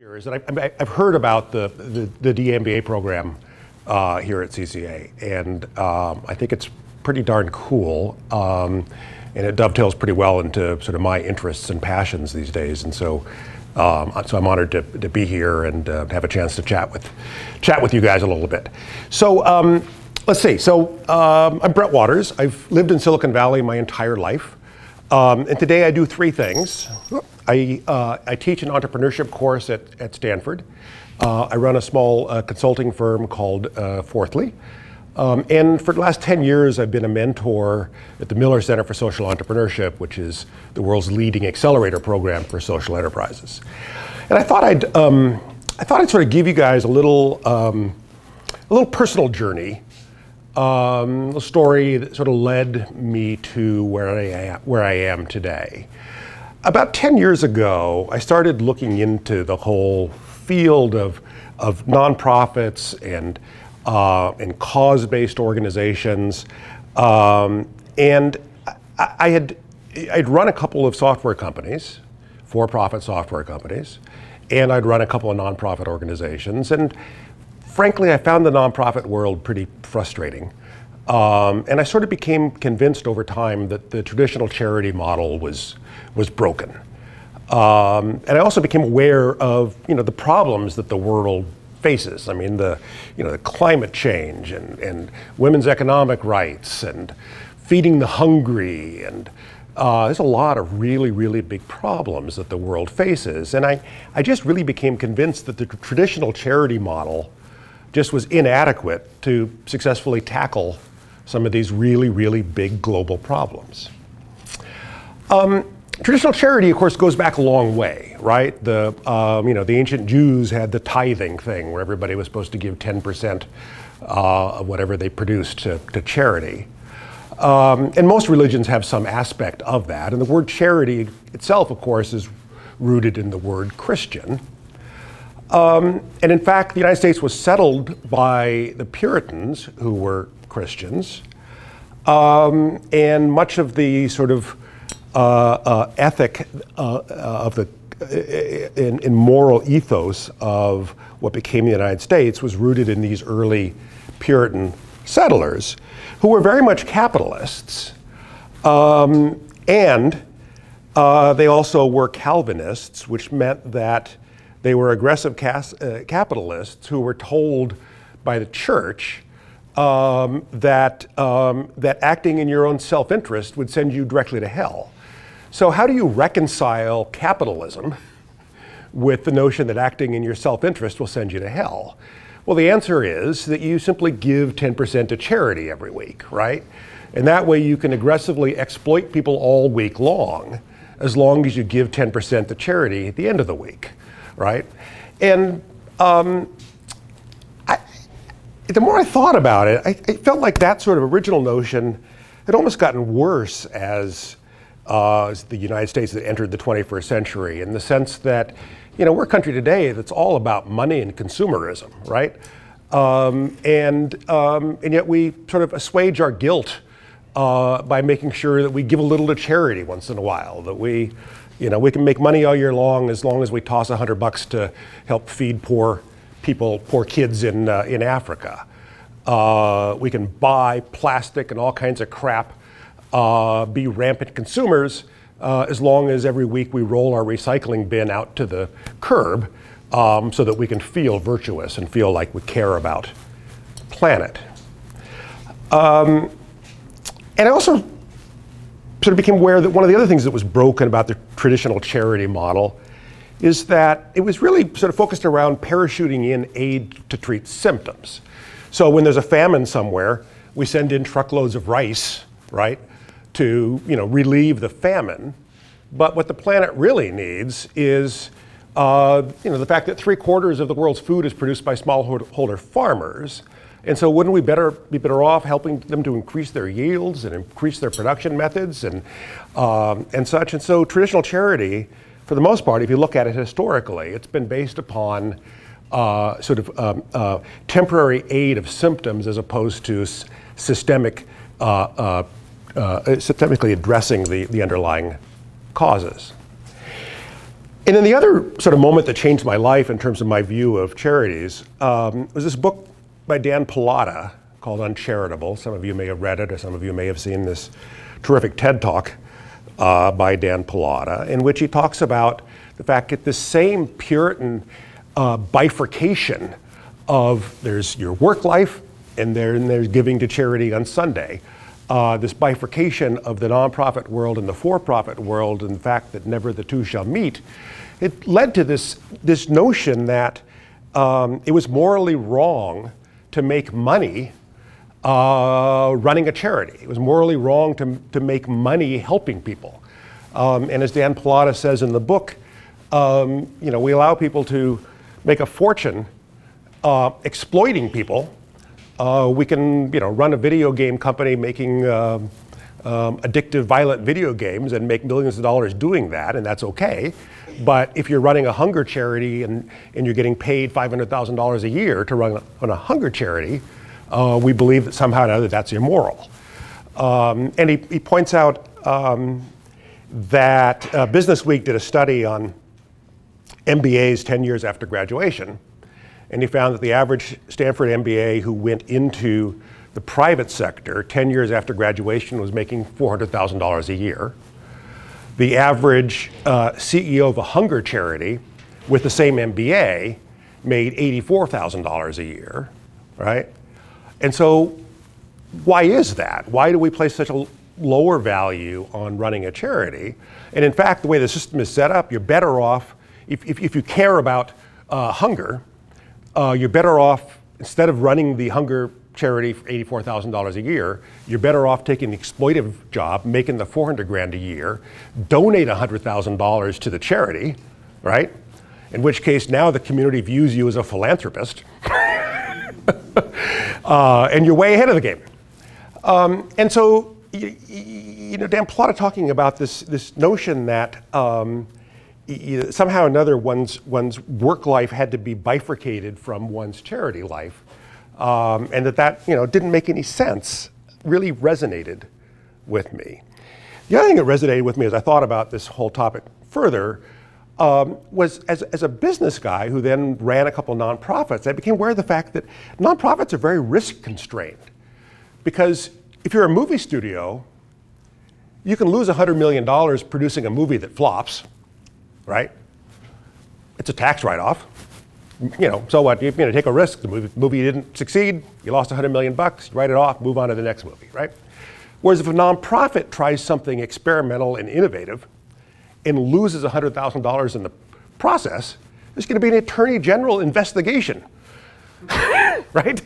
Is that I've heard about the DMBA program here at CCA, and I think it's pretty darn cool, and it dovetails pretty well into sort of my interests and passions these days, and so I'm honored to be here and have a chance to chat with you guys a little bit. So let's see. So I'm Bret Waters. I've lived in Silicon Valley my entire life, and today I do three things. I teach an entrepreneurship course at Stanford. I run a small consulting firm called Fourthly. And for the last 10 years, I've been a mentor at the Miller Center for Social Entrepreneurship, which is the world's leading accelerator program for social enterprises. And I thought I'd sort of give you guys a little personal journey, a little story that sort of led me to where I am today. About 10 years ago, I started looking into the whole field of nonprofits and cause-based organizations, and I'd run a couple of software companies, for-profit software companies, and I'd run a couple of nonprofit organizations, and frankly, I found the nonprofit world pretty frustrating. And I sort of became convinced over time that the traditional charity model was broken. And I also became aware of the problems that the world faces. I mean, the climate change and women's economic rights and feeding the hungry, and there's a lot of really, really big problems that the world faces. And I just really became convinced that the traditional charity model just was inadequate to successfully tackle some of these really, really big global problems. Traditional charity, of course, goes back a long way, right? The ancient Jews had the tithing thing, where everybody was supposed to give 10% of whatever they produced to charity. And most religions have some aspect of that. And the word charity itself, of course, is rooted in the word Christian. And in fact, the United States was settled by the Puritans, who were Christians. And much of the sort of ethic of the in moral ethos of what became the United States was rooted in these early Puritan settlers, who were very much capitalists, and they also were Calvinists, which meant that they were aggressive capitalists who were told by the church that acting in your own self-interest would send you directly to hell. So how do you reconcile capitalism with the notion that acting in your self-interest will send you to hell? Well, the answer is that you simply give 10% to charity every week, right? And that way you can aggressively exploit people all week long as you give 10% to charity at the end of the week, right? And the more I thought about it, I felt like that sort of original notion had almost gotten worse as the United States had entered the 21st century, in the sense that, we're a country today that's all about money and consumerism, right? And yet we sort of assuage our guilt by making sure that we give a little to charity once in a while, that we can make money all year long as we toss $100 to help feed poor kids in Africa. We can buy plastic and all kinds of crap, be rampant consumers, as long as every week we roll our recycling bin out to the curb, so that we can feel virtuous and feel like we care about the planet. And I also sort of became aware that one of the other things that was broken about the traditional charity model is that it was really sort of focused around parachuting in aid to treat symptoms. So when there's a famine somewhere, we send in truckloads of rice, right, to relieve the famine. But what the planet really needs is the fact that 3/4 of the world's food is produced by smallholder farmers. And so wouldn't we be better off helping them to increase their yields and increase their production methods and such? And so traditional charity, for the most part, if you look at it historically, it's been based upon temporary aid of symptoms as opposed to systemically addressing the underlying causes. And then the other sort of moment that changed my life in terms of my view of charities was this book by Dan Pallotta called Uncharitable. Some of you may have read it, or some of you may have seen this terrific TED Talk by Dan Pallotta, in which he talks about the fact that this same Puritan bifurcation of there's your work life and there's giving to charity on Sunday. This bifurcation of the nonprofit world and the for-profit world, and the fact that never the two shall meet, it led to this notion that it was morally wrong to make money running a charity. It was morally wrong to make money helping people. And as Dan Pallotta says in the book, we allow people to make a fortune exploiting people. We can, run a video game company making addictive, violent video games and make millions of dollars doing that, and that's okay. But if you're running a hunger charity and you're getting paid $500,000 a year to run a hunger charity, we believe that somehow or another that's immoral. And he points out that Business Week did a study on MBAs 10 years after graduation. And he found that the average Stanford MBA who went into the private sector 10 years after graduation was making $400,000 a year. The average CEO of a hunger charity with the same MBA made $84,000 a year, right? And so why is that? Why do we place such a lower value on running a charity? And in fact, the way the system is set up, you're better off, if you care about hunger, you're better off, instead of running the hunger charity for $84,000 a year, you're better off taking the exploitive job, making the $400,000 a year, donate $100,000 to the charity, right? In which case now the community views you as a philanthropist, and you're way ahead of the game. And so, Dan Pallotta talking about this notion that somehow or another one's work life had to be bifurcated from one's charity life, and that didn't make any sense, really resonated with me. The other thing that resonated with me as I thought about this whole topic further was as a business guy who then ran a couple nonprofits, I became aware of the fact that nonprofits are very risk constrained. Because if you're a movie studio, you can lose $100 million producing a movie that flops, right? It's a tax write-off. So what? You're going to take a risk. The movie didn't succeed. You lost $100 million. Write it off. Move on to the next movie, right? Whereas if a nonprofit tries something experimental and innovative and loses $100,000 in the process, there's going to be an attorney general investigation, right?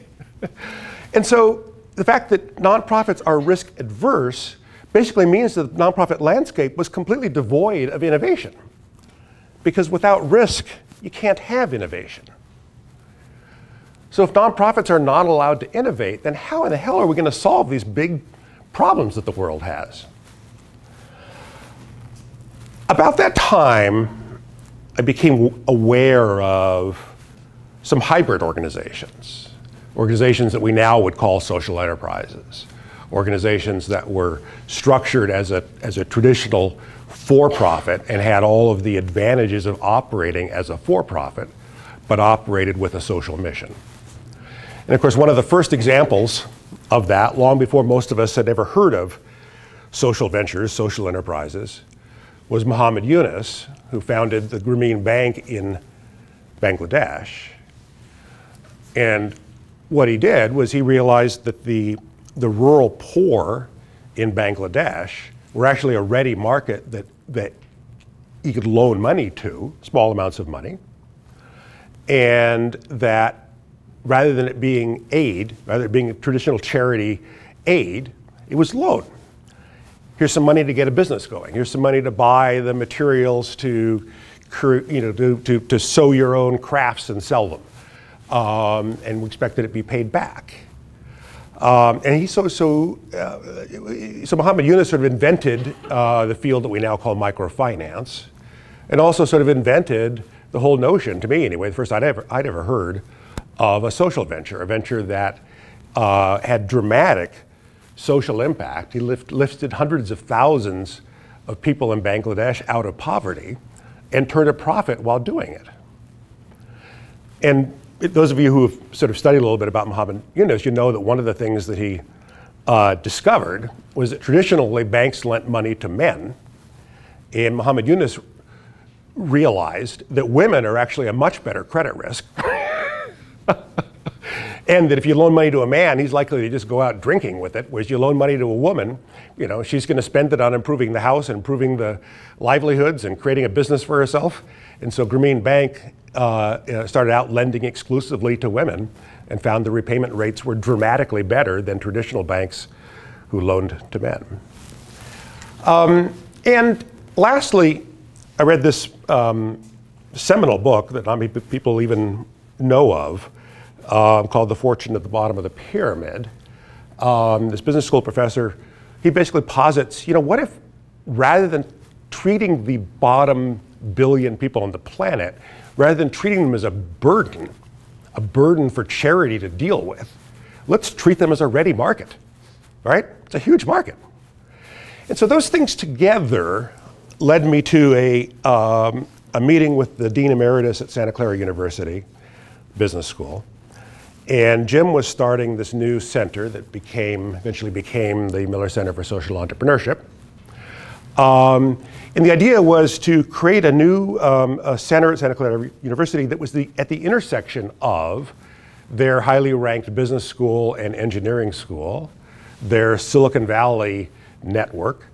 And so the fact that nonprofits are risk adverse basically means that the nonprofit landscape was completely devoid of innovation. Because without risk, you can't have innovation. So if nonprofits are not allowed to innovate, then how in the hell are we going to solve these big problems that the world has? About that time, I became aware of some hybrid organizations that we now would call social enterprises, organizations that were structured as a traditional for-profit and had all of the advantages of operating as a for-profit, but operated with a social mission. And of course, one of the first examples of that, long before most of us had ever heard of social ventures, social enterprises, was Muhammad Yunus, who founded the Grameen Bank in Bangladesh. And what he did was he realized that the rural poor in Bangladesh were actually a ready market that he could loan money to, small amounts of money, and that rather than it being aid, rather than it being a traditional charity aid, it was loan. Here's some money to get a business going. Here's some money to buy the materials to sew your own crafts and sell them. And we expect that it be paid back. And Muhammad Yunus sort of invented the field that we now call microfinance, and also sort of invented the whole notion, to me anyway, the first I'd ever heard of a social venture, a venture that had dramatic social impact. He lifted hundreds of thousands of people in Bangladesh out of poverty and turn a profit while doing it. And those of you who have sort of studied a little bit about Muhammad Yunus, you know that one of the things that he discovered was that traditionally banks lent money to men, and Muhammad Yunus realized that women are actually a much better credit risk. And that if you loan money to a man, he's likely to just go out drinking with it, whereas you loan money to a woman, you know, she's going to spend it on improving the house and improving the livelihoods and creating a business for herself. And so Grameen Bank started out lending exclusively to women and found the repayment rates were dramatically better than traditional banks who loaned to men. And lastly, I read this seminal book that not many people even know of, called The Fortune at the Bottom of the Pyramid. This business school professor, he basically posits, you know, what if rather than treating the bottom billion people on the planet, rather than treating them as a burden for charity to deal with, let's treat them as a ready market, right? It's a huge market. And so those things together led me to a meeting with the Dean Emeritus at Santa Clara University Business School. And Jim was starting this new center that eventually became the Miller Center for Social Entrepreneurship. And the idea was to create a new center at Santa Clara University that was at the intersection of their highly ranked business school and engineering school, their Silicon Valley network,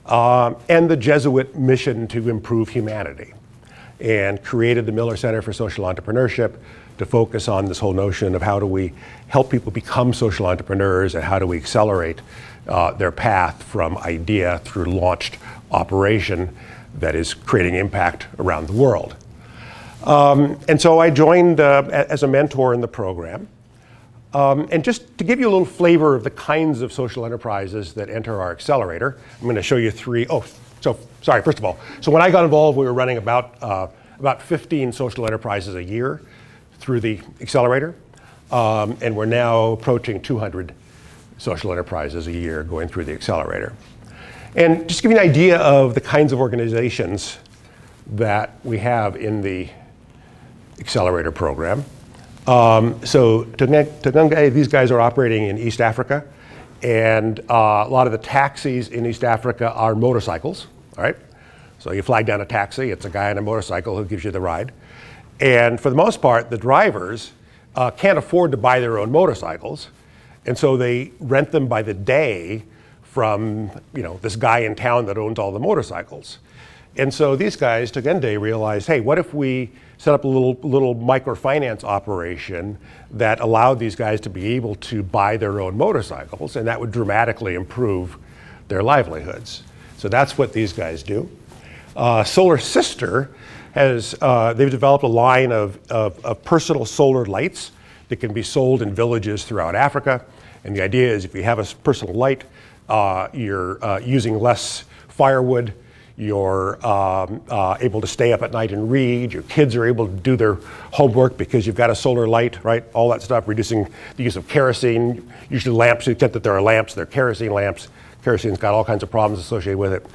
and the Jesuit mission to improve humanity, and created the Miller Center for Social Entrepreneurship to focus on this whole notion of how do we help people become social entrepreneurs and how do we accelerate their path from idea through launched operation that is creating impact around the world. And so I joined as a mentor in the program. And just to give you a little flavor of the kinds of social enterprises that enter our accelerator, I'm going to show you three. Sorry, first of all, so when I got involved, we were running about 15 social enterprises a year through the accelerator, and we're now approaching 200 social enterprises a year going through the accelerator. And just to give you an idea of the kinds of organizations that we have in the accelerator program. So Tagunga, these guys are operating in East Africa, and a lot of the taxis in East Africa are motorcycles, all right? So you flag down a taxi, it's a guy on a motorcycle who gives you the ride. And for the most part, the drivers can't afford to buy their own motorcycles, and so they rent them by the day from, you know, this guy in town that owns all the motorcycles. And so these guys, Tugende, realized, hey, what if we set up a little microfinance operation that allowed these guys to be able to buy their own motorcycles, and that would dramatically improve their livelihoods. So that's what these guys do. Solar Sister has, they've developed a line of personal solar lights that can be sold in villages throughout Africa. And the idea is if you have a personal light, you're using less firewood, you're able to stay up at night and read, your kids are able to do their homework because you've got a solar light, right? All that stuff, reducing the use of kerosene. Usually lamps, to the extent that there are lamps, they're kerosene lamps. Kerosene's got all kinds of problems associated with it.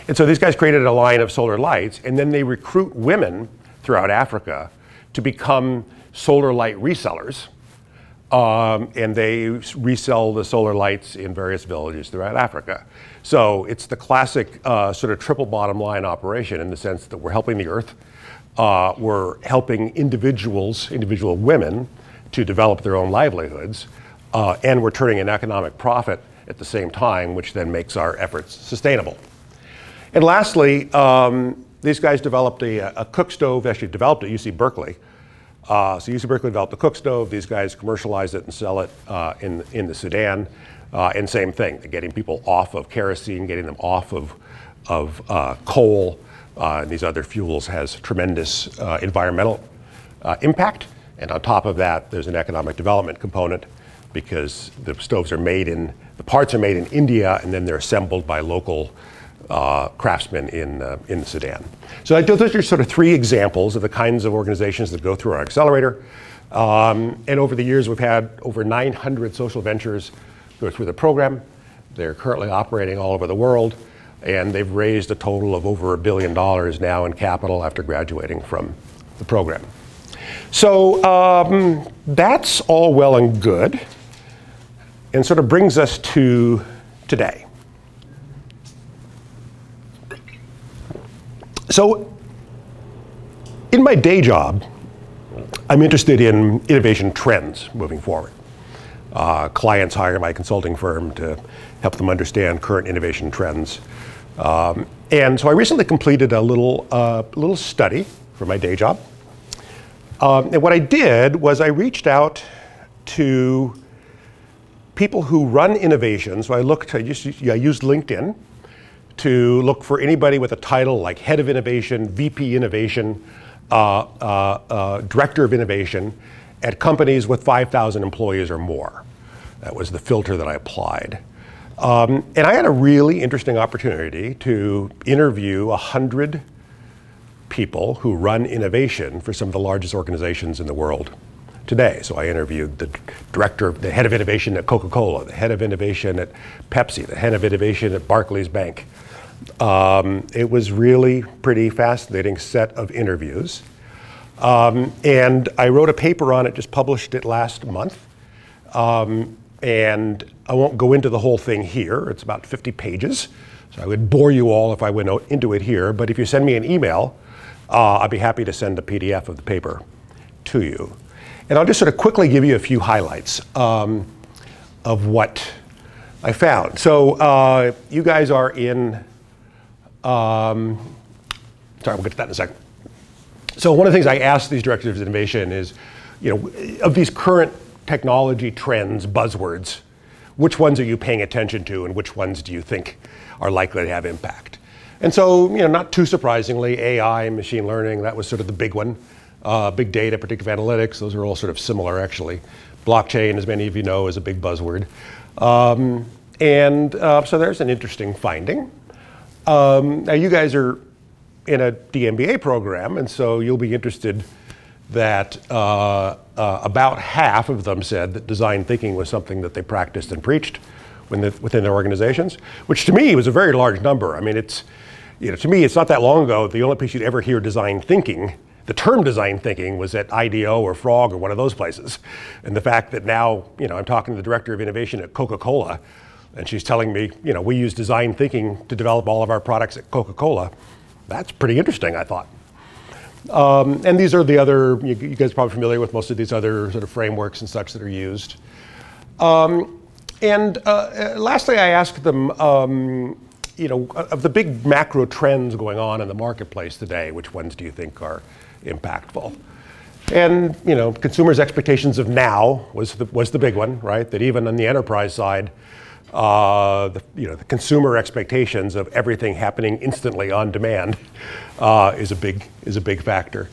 And so these guys created a line of solar lights, and then they recruit women throughout Africa to become solar light resellers. And they resell the solar lights in various villages throughout Africa. So it's the classic sort of triple bottom line operation in the sense that we're helping the earth, we're helping individual women to develop their own livelihoods, and we're turning an economic profit at the same time, which then makes our efforts sustainable. And lastly, these guys developed a cook stove, actually developed at UC Berkeley. So UC Berkeley developed a cook stove. These guys commercialize it and sell it in the Sudan. And same thing, getting people off of kerosene, getting them off of coal and these other fuels has tremendous environmental impact. And on top of that, there's an economic development component because the stoves are made in, the parts are made in India and then they're assembled by local craftsmen in the Sudan. So those are sort of three examples of the kinds of organizations that go through our accelerator. And over the years, we've had over 900 social ventures go through the program. They're currently operating all over the world. And they've raised a total of over $1 billion now in capital after graduating from the program. So that's all well and good, and sort of brings us to today. So in my day job, I'm interested in innovation trends moving forward. Clients hire my consulting firm to help them understand current innovation trends. And so I recently completed a little study for my day job. And what I did was I reached out to people who run innovation. So I used LinkedIn to look for anybody with a title like head of innovation, VP innovation, director of innovation at companies with 5,000 employees or more. That was the filter that I applied. And I had a really interesting opportunity to interview 100 people who run innovation for some of the largest organizations in the world today. So I interviewed the head of innovation at Coca-Cola, the head of innovation at Pepsi, the head of innovation at Barclays Bank. It was really pretty fascinating set of interviews. And I wrote a paper on it, just published it last month. And I won't go into the whole thing here. It's about 50 pages. So I would bore you all if I went into it here. But if you send me an email, I'd be happy to send a PDF of the paper to you. And I'll just sort of quickly give you a few highlights of what I found. So you guys are in, sorry, we'll get to that in a second. So one of the things I asked these directors of innovation is, of these current technology trends, buzzwords, which ones are you paying attention to and which ones do you think are likely to have impact? And so, not too surprisingly, AI, machine learning, that was sort of the big one. Big data, predictive analytics, those are all sort of similar actually. Blockchain, as many of you know, is a big buzzword. So there's an interesting finding. Now you guys are in a DMBA program, and so you'll be interested that about half of them said that design thinking was something that they practiced and preached within their organizations, which to me was a very large number. I mean, to me, it's not that long ago, the only place you'd ever hear design thinking, the term design thinking, was at IDEO or Frog or one of those places. And the fact that now, I'm talking to the director of innovation at Coca-Cola, and she's telling me, we use design thinking to develop all of our products at Coca-Cola. That's pretty interesting, I thought. And these are the other, you guys are probably familiar with most of these other sort of frameworks and such that are used. Lastly, I asked them, of the big macro trends going on in the marketplace today, which ones do you think are impactful? And consumers' expectations of now was the big one, right? That even on the enterprise side, the consumer expectations of everything happening instantly on demand is a big factor.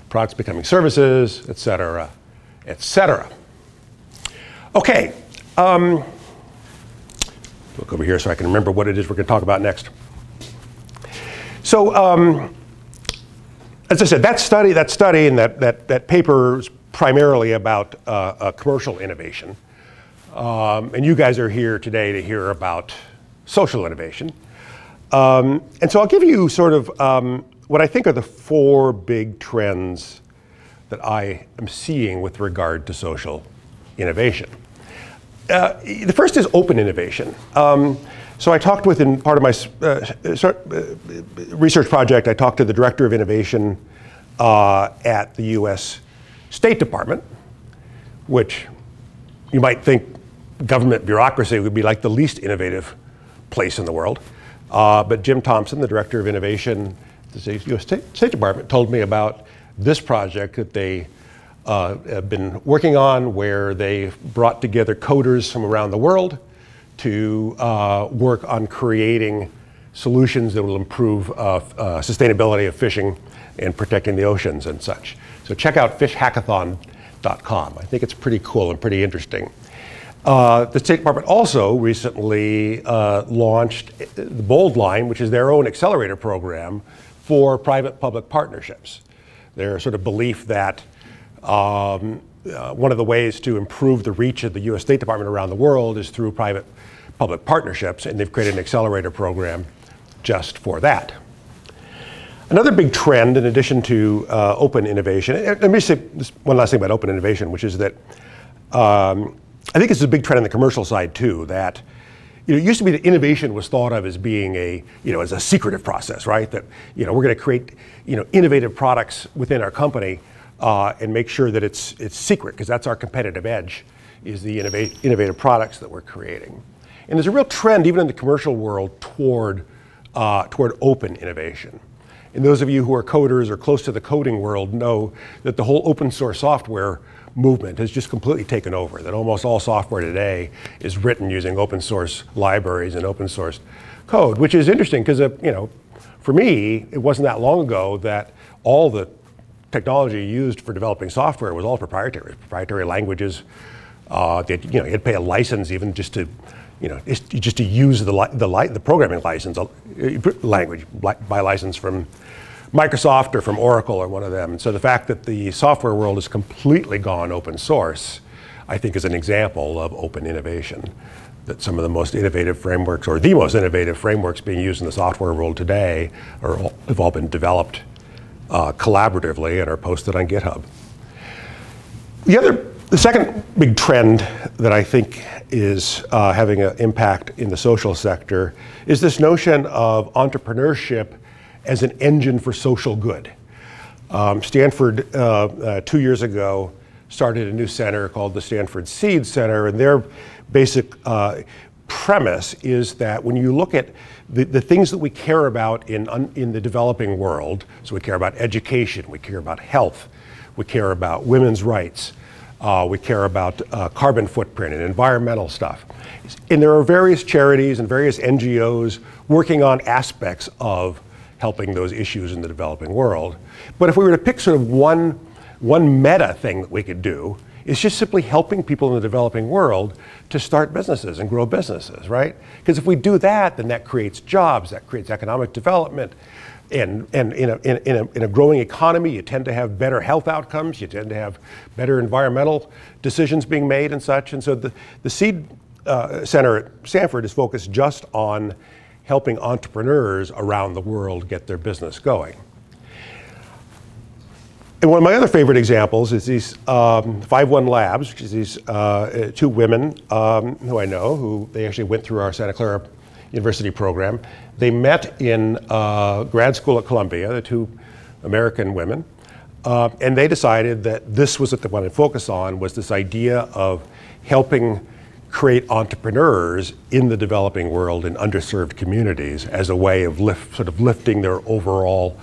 Products becoming services, et cetera, et cetera. Okay, look over here so I can remember what it is we're going to talk about next. So, as I said, that study and that paper is primarily about commercial innovation. And you guys are here today to hear about social innovation. And so I'll give you sort of what I think are the 4 big trends that I am seeing with regard to social innovation. The first is open innovation. So I talked with, in part of my research project, I talked to the director of innovation at the US State Department, which you might think government bureaucracy would be like the least innovative place in the world. But Jim Thompson, the director of innovation at the US State Department, told me about this project that they have been working on, where they brought together coders from around the world to work on creating solutions that will improve sustainability of fishing and protecting the oceans and such. So check out fishhackathon.com. I think it's pretty cool and pretty interesting. The State Department also recently launched the BOLD line, which is their own accelerator program for private-public partnerships. Their sort of belief that one of the ways to improve the reach of the US State Department around the world is through private-public partnerships, and they've created an accelerator program just for that. Another big trend, in addition to open innovation, and let me say this one last thing about open innovation, which is that I think it's a big trend on the commercial side too, that it used to be that innovation was thought of as being as a secretive process, right? That we're going to create innovative products within our company and make sure that it's secret, because that's our competitive edge, is the innovative products that we're creating. And there's a real trend, even in the commercial world, toward open innovation. And those of you who are coders or close to the coding world know that the whole open source software movement has just completely taken over, that almost all software today is written using open source libraries and open source code, which is interesting because, for me, it wasn't that long ago that all the technology used for developing software was all proprietary languages. You had to pay a license even just to use the programming license language, buy a license from Microsoft or from Oracle or one of them. And so the fact that the software world has completely gone open source, I think, is an example of open innovation. That some of the most innovative frameworks, or the most innovative frameworks being used in the software world today, have all been developed collaboratively and are posted on GitHub. The second big trend that I think is having an impact in the social sector is this notion of entrepreneurship as an engine for social good. Stanford, 2 years ago, started a new center called the Stanford Seed Center, and their basic premise is that when you look at the things that we care about in the developing world, so we care about education, we care about health, we care about women's rights, we care about carbon footprint and environmental stuff. And there are various charities and various NGOs working on aspects of helping those issues in the developing world. But if we were to pick sort of one meta thing that we could do, it's just simply helping people in the developing world to start businesses and grow businesses, right? Because if we do that, then that creates jobs, that creates economic development. And in a growing economy, you tend to have better health outcomes, you tend to have better environmental decisions being made and such. And so the Seed Center at Stanford is focused just on helping entrepreneurs around the world get their business going. And one of my other favorite examples is these 5-1 Labs, which is these two women who I know, who they actually went through our Santa Clara University program. They met in grad school at Columbia, the two American women, and they decided that this was what they wanted to focus on, was this idea of helping create entrepreneurs in the developing world in underserved communities as a way of sort of lifting their overall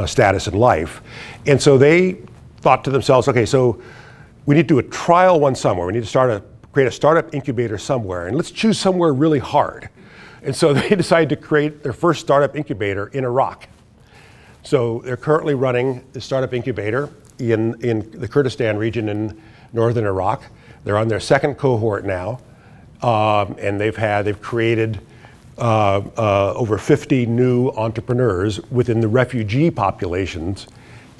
status in life. And so they thought to themselves, okay, so we need to do a trial one somewhere. We need to create a startup incubator somewhere, and let's choose somewhere really hard. And so they decided to create their first startup incubator in Iraq. So they're currently running the startup incubator in the Kurdistan region in northern Iraq. They're on their second cohort now, and they've created over 50 new entrepreneurs within the refugee populations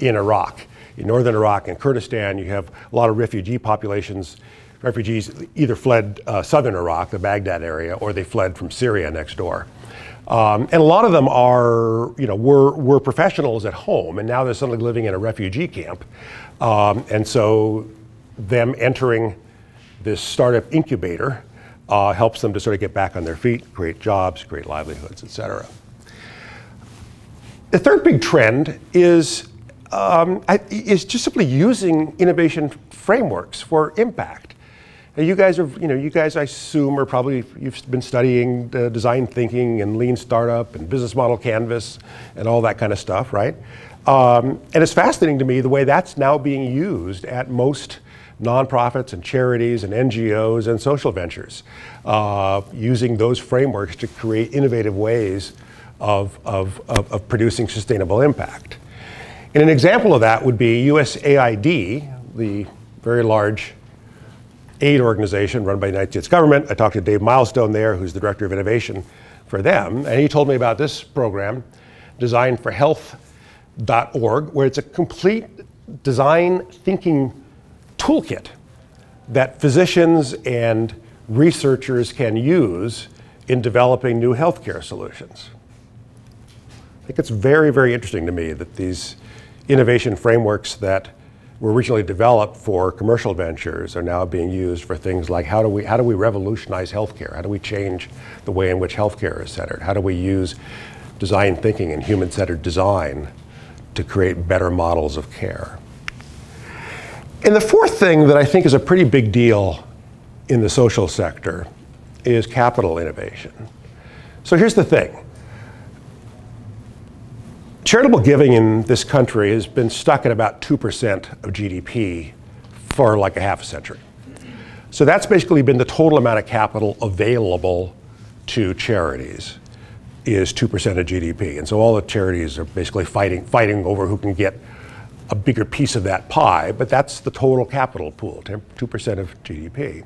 in Iraq. In northern Iraq and Kurdistan, you have a lot of refugee populations. Refugees either fled southern Iraq, the Baghdad area, or they fled from Syria next door. And a lot of them were professionals at home, and now they're suddenly living in a refugee camp. And so them entering this startup incubator helps them to sort of get back on their feet, create jobs, create livelihoods, et cetera. The third big trend is just simply using innovation frameworks for impact. Now you guys I assume you've been studying design thinking and lean startup and business model canvas and all that kind of stuff, right? And it's fascinating to me the way that's now being used at most nonprofits and charities and NGOs and social ventures, using those frameworks to create innovative ways of producing sustainable impact. And an example of that would be USAID, the very large aid organization run by the United States government. I talked to Dave Milestone there, who's the director of innovation for them, and he told me about this program, designforhealth.org, where it's a complete design thinking toolkit that physicians and researchers can use in developing new healthcare solutions. I think it's very, very interesting to me that these innovation frameworks that were originally developed for commercial ventures are now being used for things like how do we revolutionize healthcare? How do we change the way in which healthcare is centered? How do we use design thinking and human-centered design to create better models of care? And the fourth thing that I think is a pretty big deal in the social sector is capital innovation. So here's the thing. Charitable giving in this country has been stuck at about 2% of GDP for like a half a century. So that's basically been the total amount of capital available to charities is 2% of GDP. And so all the charities are basically fighting over who can get a bigger piece of that pie, but that's the total capital pool, 2% of GDP.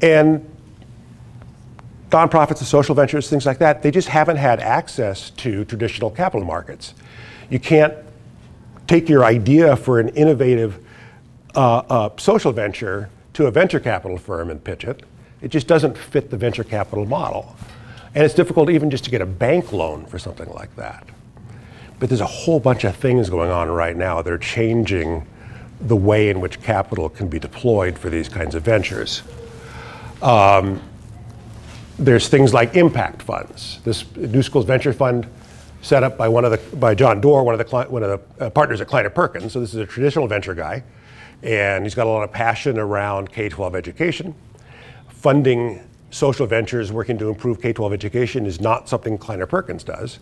And nonprofits and social ventures, things like that, they just haven't had access to traditional capital markets. You can't take your idea for an innovative social venture to a venture capital firm and pitch it. It just doesn't fit the venture capital model. And it's difficult even just to get a bank loan for something like that. But there's a whole bunch of things going on right now that are changing the way in which capital can be deployed for these kinds of ventures. There's things like impact funds. This New Schools Venture Fund set up by John Doerr, one of the partners at Kleiner Perkins. So this is a traditional venture guy, and he's got a lot of passion around K-12 education. Funding social ventures working to improve K-12 education is not something Kleiner Perkins does.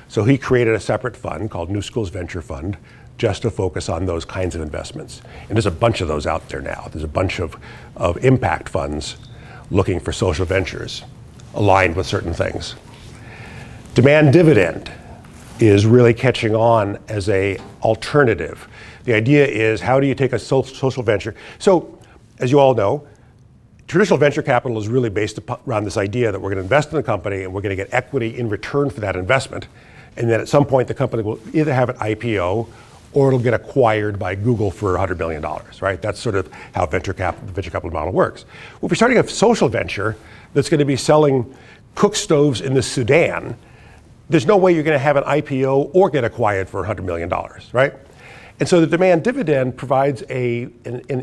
So he created a separate fund called New Schools Venture Fund just to focus on those kinds of investments. And there's a bunch of those out there now. There's a bunch of impact funds looking for social ventures aligned with certain things. Demand dividend is really catching on as an alternative. The idea is, how do you take a social venture? So, as you all know, traditional venture capital is really based around this idea that we're going to invest in a company and we're going to get equity in return for that investment. And then at some point, the company will either have an IPO or it'll get acquired by Google for $100 million, right? That's sort of how the venture capital model works. Well, if you're starting a social venture that's going to be selling cook stoves in the Sudan, there's no way you're going to have an IPO or get acquired for $100 million, right? And so the demand dividend provides an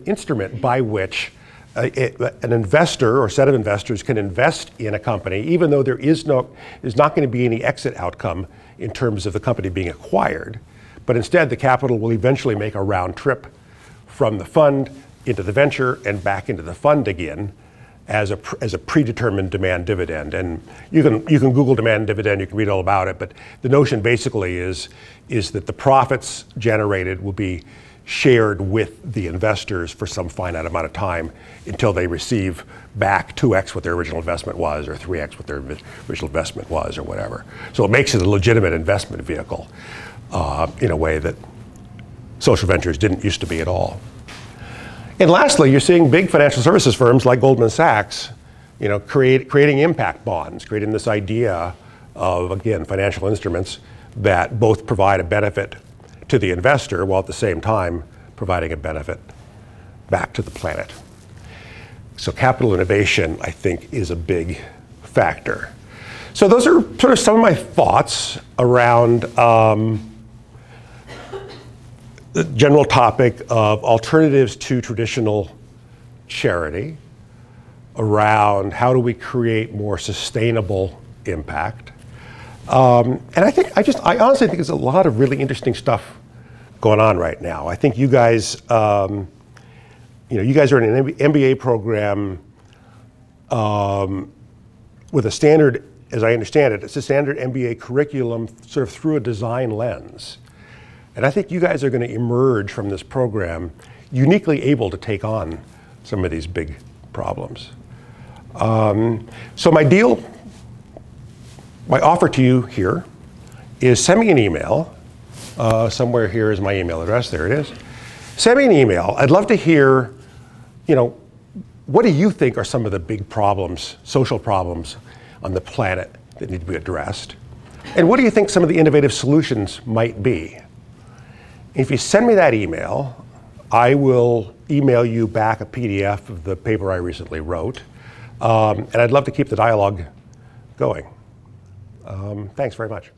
instrument by which an investor or set of investors can invest in a company, even though there's not going to be any exit outcome in terms of the company being acquired. But instead, the capital will eventually make a round trip from the fund into the venture and back into the fund again as a predetermined demand dividend. And you can Google demand dividend, you can read all about it, but the notion basically is that the profits generated will be shared with the investors for some finite amount of time until they receive back 2x what their original investment was, or 3x what their original investment was, or whatever. So it makes it a legitimate investment vehicle in a way that social ventures didn't used to be at all. And lastly, you're seeing big financial services firms like Goldman Sachs, creating impact bonds, creating this idea of, again, financial instruments that both provide a benefit to the investor while at the same time providing a benefit back to the planet. So capital innovation, I think, is a big factor. So those are sort of some of my thoughts around the general topic of alternatives to traditional charity, around how do we create more sustainable impact. And I honestly think there's a lot of really interesting stuff going on right now. I think you guys, you guys are in an MBA program with a standard, as I understand it, it's a standard MBA curriculum sort of through a design lens. And I think you guys are going to emerge from this program uniquely able to take on some of these big problems. So my offer to you here is send me an email. Somewhere here is my email address. There it is. Send me an email. I'd love to hear, what do you think are some of the big problems, social problems on the planet that need to be addressed? And what do you think some of the innovative solutions might be? If you send me that email, I will email you back a PDF of the paper I recently wrote. And I'd love to keep the dialogue going. Thanks very much.